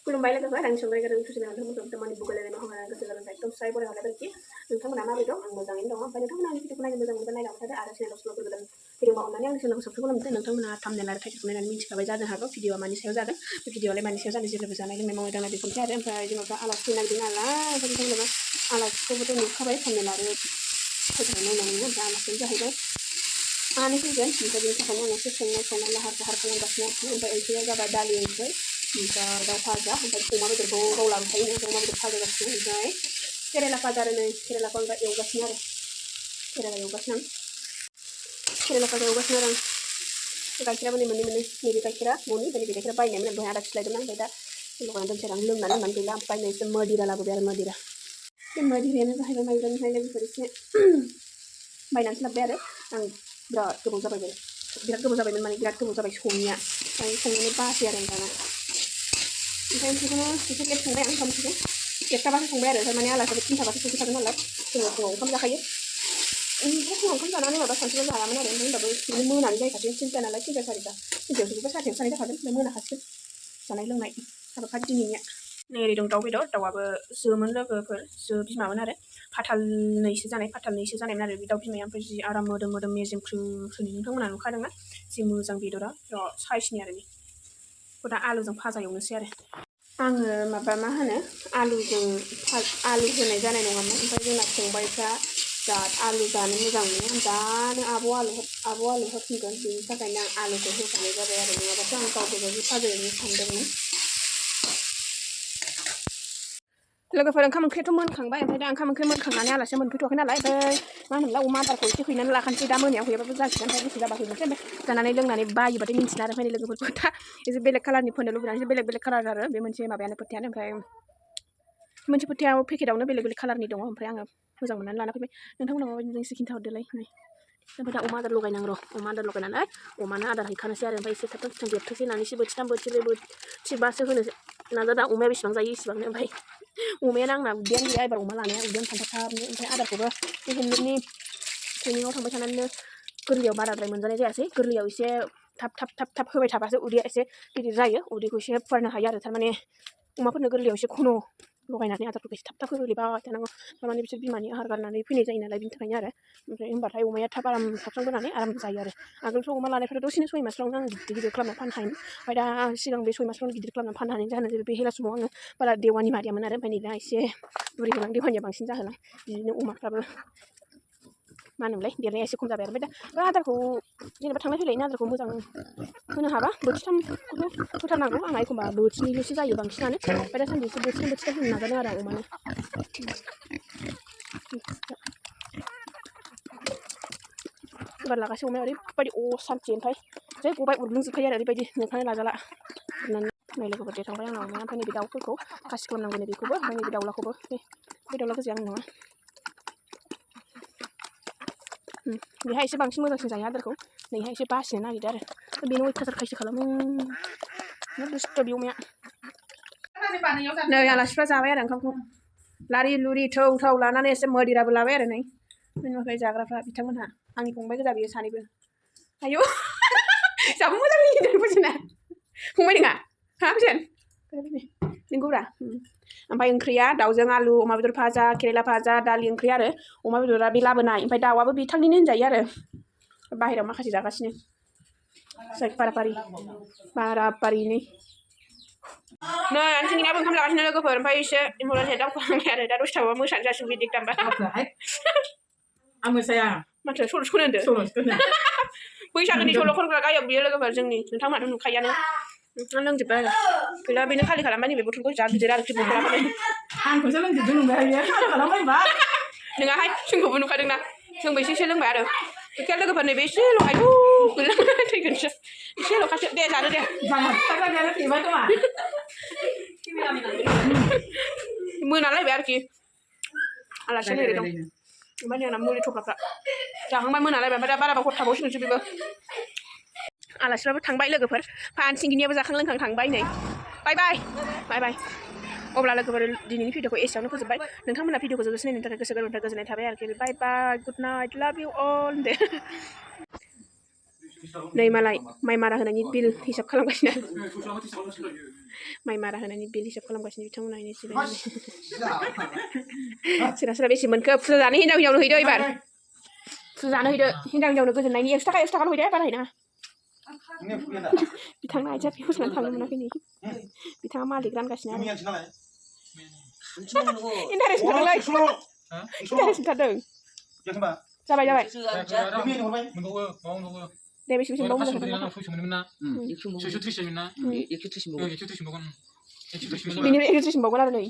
खुलुमबाय लोगोफोर आंनि संनाय गोरों सुसिना नोंथांमोनखौ मानि बुगायलायनाय महाराजा गोसो गोरबोनिफ्राय एकदम स्राय बराय हरलायबायखि नोंथांमोना माबोरै दं आं मोजाङैनो दं ओमफ्राय नोंथांमोना आंनि भिडिअखौ नायनो मोजां मोनबा नायलांबाय थादो आरो चेनेलाव स्ल'फोर गोदान भिडिअ मावनानै आंनि चेनेलखौ साबस्क्राइब खालामदो नोंथांमोना थाम्बनेल आरो टाइटेलखौ नायनानै मिथिखाबाय जानो हागौ भिडिअआ मानि सायाव जादों बे भिडिअआलाय मानि सायाव जादों जेब्लाबो जानाय लोंनाय मावनाय दांनाय बेफोरसै आरो ओमफ्राय जोंनाव दा आलासि फैनो नागिरदों नालाय ओमफ्राय नोंथांमोना आलासिखौबोथ' नुखाबाय थाम्बनेल आरो टाइटेलखौ नायनानैनो ओमफ्राय आलासियानो जाहैबाय आंनि फैगोन ओमफ्राय बेनि थाखायनो आं एसे संनाय लाहार फाहार खालामगासिनो ओमफ्राय ओंख्रिया जाबाय दालि ओंख्रि ओमफ्राय दाउ भाजा ओमफ्य अमा बेदरखौ गाव लाबोखायो अमा बेदर भाजा गासिनो ओमफ्राय केरेला भाजा आरो नै केरेलाखौ आं दा एवगासिनो आरो केरेला एवगासिनो आं केरेला भाजा एवगासिनो आरो आं गाइखेराबो नै मोननै नैबे गाइखेरा न'नि नैबे गाइखेरा बायनायमोन दहाय आदा खिलायदोंमोन ओमफ्राय दा लगायनानै दोनसै आं लोंनानै गैला ओमफ्राय नै एसे मदिरा लाबोबाय आरो मदिरा बे मदिरायानो जाहैबाय माइब्रानिफ्राय लोगोफोर एसे बायनानैसो लाबोबाय आरो आं बिराद गोबाव जाबायमोन माने बिराद गोबाव जाबाय सङैया ओमफ्राय संनानै बासै आरो दाना ओमफ्राय ओंख्रिखौनो एसे लेट संबाय आं ओंखाम ओंख्रिखौ एकथाबासो संबाय आरो थारमाने आलासियाबो थिनथाबासो सफैखागोन नालाय जोङो फुङाव ओंखाम जाखायो ओमफ्राय फुङाव ओंखाम जानानै माबा सानसुआव जायामोन आरो होनबाबो बिदिनो मोनानै जाहैखासिगोन थिनथा नालाय थिनथा सारिथा थिनथायाव सफैबा सारिथायाव जानाय जाखागोन ओमफ्राय मोनाखासिगोन जानाय लोंनाय हाबाफारि दिनैनिया नै ओरै दं दाउ बेदर दाउआबो जोमोन लोगोफोर जो बिमामोन आरो फाथालनैसो जानायमोन आरो बे दाउ बिमाया ओमफ्राय जि आराम मोदोम मेजेम ख्रु ख्रुनि नोंथांमोना नुखादोंना जि मोजां बेदरा साइसनि आरो बेखौ दा आलुजों भाजा एवनोसै आरो आङो माबा मा होनो आलु होनाय जानाय नङामोन ओमफ्राय जोंना फंबायफ्रा बिराद आलु जानो मोजां मोनो आं दानो आब' आलु होफिनगोन बेनि थाखायनो आं आलुखौ होफानाय जाबाय आरो नङाबाथ' आं गाव गोजाजों भाजा एवनो सानदोंमोन लोगोफोर ओंखाम ओंख्रियाथ' मोनखांबाय ओमफ्राय दा ओंखाम ओंख्रि मोनखांनानै आलासिया मोनफैथ'वाखै नालाय ओमफ्राय मा होनोमोनलाय अमा आदारखौ एसे हैनानै लाखानोसै दा मोनायाव हैयाबाबो जासिगोन ओमफ्राय गोसो जाबा हैनोसै ओमफ्राय जानानै लोंनानै बायोबाथाय मिन्थिला आरो ओमफ्राय लोगोफोरखौ दा एसे बेलेग कालारनि फोननो लुबैनानै बेलेग कालार आरो बे मोनसे माबायानो फोथायानो ओमफ्राय मोनसे फोथायाव पेकेटावनो बेलेग कालारनि दङ ओमफ्राय आङो मोजां मोननानै लाना फैबाय नोंथांमोनहा माबायदि एसे खिन्थाहरदोलाय ओमफ्राय दा अमा आदार लगायनांगौ अमा आदार लगायनानै अमानो आदार हैखानोसै आरो ओमफ्राय एसे थाब देरथोंसै होननानै एसे बोथिथाम बोथिबासो होनो नाजादा अमाया बेसेबां जायो इसेबांनो ओमफ्राय अमायानो आंना उदैयानो गैया एबार अमा लानाया उदैयानो थाबनो ओमफ्राय आदारखौबो बे हेल्मेटनि ट्रेनिङाव थांबाय थानानैनो गोरलैयाव बाराद्राय मोनजानाय जायासै गोरलैयाव एसे थाब होबाय थाबासो उदैया एसे गिदिर जायो उदैखौ एसे फुवारनो हायो आरो थारमाने अमाफोरनो गोरलैयाव एसे खन' लगायनानै आदारफोरखौ एसे थाब होग्लिबाय थानांगौ थारमाने बिसोर बिमानि आहार गारनानै फैनाय जायो नालाय बिनि थाखायनो आरो ओमफ्राय होनबाथाय अमाया थाब आराम साबस्रांबोनानै आराम जायो आरो आगोलथ' अमा लानायफ्रा दसेनो 6 मासफ्रावनो आं गिदिर खालामना फाननो हायोमोन ओमफ्राय दा सिगां बे 6 मासफ्रावनो गिदिर खालामना फाननो हानायनि जाहोना जाहैबाय बे हेला समाव आङो बारा देवानि मारियामोन आरो ओमफ्राय दा एसे बुरि गोनां देवानिया बांसिन जाहोलां बिदिनो अमाफ्राबो मा होनोमोनलाय देरनाया एसे खम जाबाय आरो ओमफ्राय दा आदारखौ जेनेबा थांलाय फैलायनि आदारखौ मोजां होनो हाबा बोथिथामखौथ' होथारनांगौ आंना एखमबा बोथिनैल'सो जायो बांसिनानो ओमफ्य दासान्दि एसे बोथिथाम होनो नाजादों आरो आं अमानो एबार लागासे अमाया ओरैबायदि असान्थि ओमफ्राय जै गबाय उरग्लुंजोबखायो आरो ओरैबायदि नोंखानो लाजाला होननानै नै लोगोफोर देरखांबाय आंना अमाया ओमफ्राय नैबे दाउफोरखौ खासि खालामनांगौ बेखौबो ओमफ्राय नैबे दाउलाखौबो बे दाउला गोजाया आं नङा बेहा एसे बांसिन मोजांसिन जायो आदारखौ नैहा एसे बासिनो नागिरदों आरो बेनो अयथासार खायसो खालामो दुस्ट' बे अमाया नै आलासिफ्रा जाबाय आरो ओंखामखौ लारि लुरि थौ लानानै एसे मदिराबो लाबाय आरो नै बेनिफ्राय जाग्राफ्रा बिथांमोनहा आंनि फंबाय गोजा बियो सानैबो आयौ जाबो मोजां मिनिदों बुजिना फंबाय नोङा हा फैसन नोंगौब्रा ओमफ्राय ओंख्रिया दाउजों आलु अमा बेदर भाजा केरेला भाजा दालि ओंख्रि आरो अमा बेदरा बे लाबोनाय ओमफ्राय दाउआबो बिथांनिनो होनजायो आरो बाहेरायाव माखासे जागासिनो जाय बाराबारिनि नै आंथिनियाबो ओंखाम जागासिनो लोगोफोर ओमफ्राय एसे इम्परटेन्ट दावखोलांबाय आरो दा दसे थाबा मोसानो जासिगोन बिदि दामबा आं मोसाया माथो सल'सो खनो होनदो बैसागोनि सल' खनग्रा गायक बियो लोगोफोर जोंनि नोंथांमोनाथ' नुखायोआनो लोंजोब्बाय आरो गैला बेनो खालि खालामबाय नैबे बथलखौ जा गिदिर आरो क्लिप खालामबाय आंखौसो लोंजोबदों नंबाय बियो खालि खालामबायबा नोङाहाय जोंखौबो नुखादोंना जोंबो एसे लोंबाय आरो बेखाय लोगोफोर नैबे एसे ल'हाय थैगोनसो एसे ल'खासो दे जानो दे मोनालायबाय आरोखि आलासि ओरै दं ओमफ्राय जोंना मुलि थफ्लाफ्रा जाखांबाय मोनालायबाय ओमफ्राय दा बाराबा हर थाबावसिगोनसो बेबो आलासिफ्राबो थांबाय लोगोफोर फानसिंगिनियाबो जाखां लोंखां थांबाय नै बाय बाय अब्ला लोगोफोर दिनैनि भिडिअखौ एसेयावनो फोजोबबाय नोंथांमोना भिडिअखौ जोबजासे नायनो थाखाय गोसो गोरबोनिफ्राय गोजोननाय थाबाय आरोखि बाय बाय गुड नाइट लाभ इउ अल दे नै मालाय माइ मारा होनायनि बिल हिसाब खालामगासिनो माइ मारा होनायनि बिल हिसाब खालामगासिनो बिथांमोना एनै जिरायनानै सोरहा सोरहा बेसे मोनखो फुजा जानो हिनजाव हिनजावनो हैदो एबार फुजा जानो हैदो हिनजाव हिनजावनो गोजोननायनि 100 थाखा 100 थाखाल' हैदो बारा हैनाङा बिथांना आथिया फिहुसनानै थांनो मोनाखै नै बिथाङा मालिक रानगासिनो आरो इन्टारेस्ट थादोंलै इन्टारेस्ट थादों जाबाय दे बेसे मोनबावो बेनिफ्राय 130 मोनबावगोन आरो नै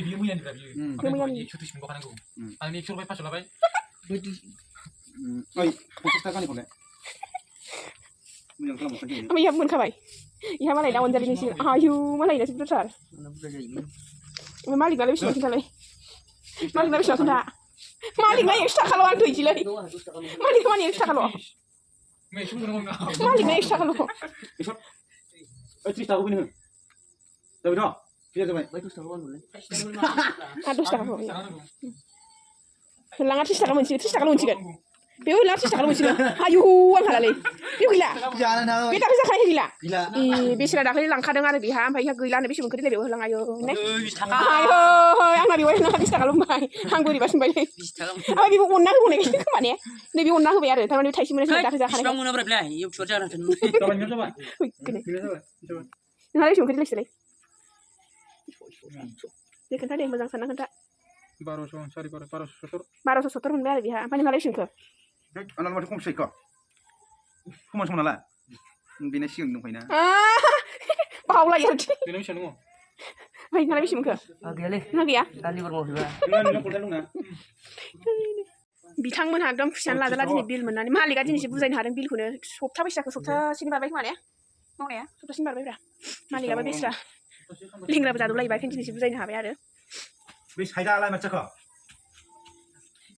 बियो मैयानिफ्राय बियो मैयानि 130 मोनबावखानांगौ आंनि 100 रुपया 500 लाबाय ओइ 50 थाखानि हरलाय मोजां खालामखादो मैया मोनखाबाय इहा मालाय दा अनजालि नोंसि आयु मालाय दासो बुरजाथार ओमफ्राय मालिकनालाय बेसेबां खोन्थालाय मालिकना बेसेबां खोन्था मालिकना 100 थाखाल' आं थैदिलै मालिकना मानि 100 थाखाल' मालिकना 100 थाखाल' 30 थाखा होनो जाबाय दा क्लियार जाबाय 10 थाखाखौ होलाङा 30 थाखा मोनसिगोन 30 थाखाल' मोनसिगोन बे होलाङा 30 थाखाल' मोनसिगोन आयु आं हालालै बे गैला बे दाख्लै जाखायो गैला बेसेरा दाख्लै लांखादों आरो बेहा ओमफ्राय इहा गैलानो बेसे मोनखो देलाय बेयाव होलां आयु आयु आंना बेवहाय होलाङा 20 थाखाल' मोनबाय आं बोरैबासो मोनबाय ओमफ्राय बेबो अनना होबावनायखाय खोमा ने नैबे अनना होबाय आरो थारमाने थाइसे मोननाय दाख्लै जाखानाय नोंहा बेसे मोनखो देलायसोलाय दे खोन्था दे मोजां सानना खोन्था 1270 मोनबाय आरो बेहा ओमफ्राय नोंहालाय बेसे मोनखो आंना माथो खमसै क खमान सम नालाय बेना सिगां दंफायना बावलायो आरो बेना बेसे दङ ओमफ्राय नोंहालाय बेसे मोनखो गैयालै नोंहा गैया दालिफोर मावफैबा नोंना खलथा दंना बिथांमोनहा एकदम खुसियानो लाजाला दिनै बिल मोननानै मालिकआ दिनैसो बुजायनो हादों बिलखौनो सप्ता बैसाखौ सप्तासेनि बारबाय खोमा ने मावनाया सप्तासेनि बारबायब्रा मालिकआबो बेस्रा लेंग्राबो जादबलायबाय ओंखायनो दिनैसो बुजायनो हाबाय आरो बे साइडआलाय माथो जाखो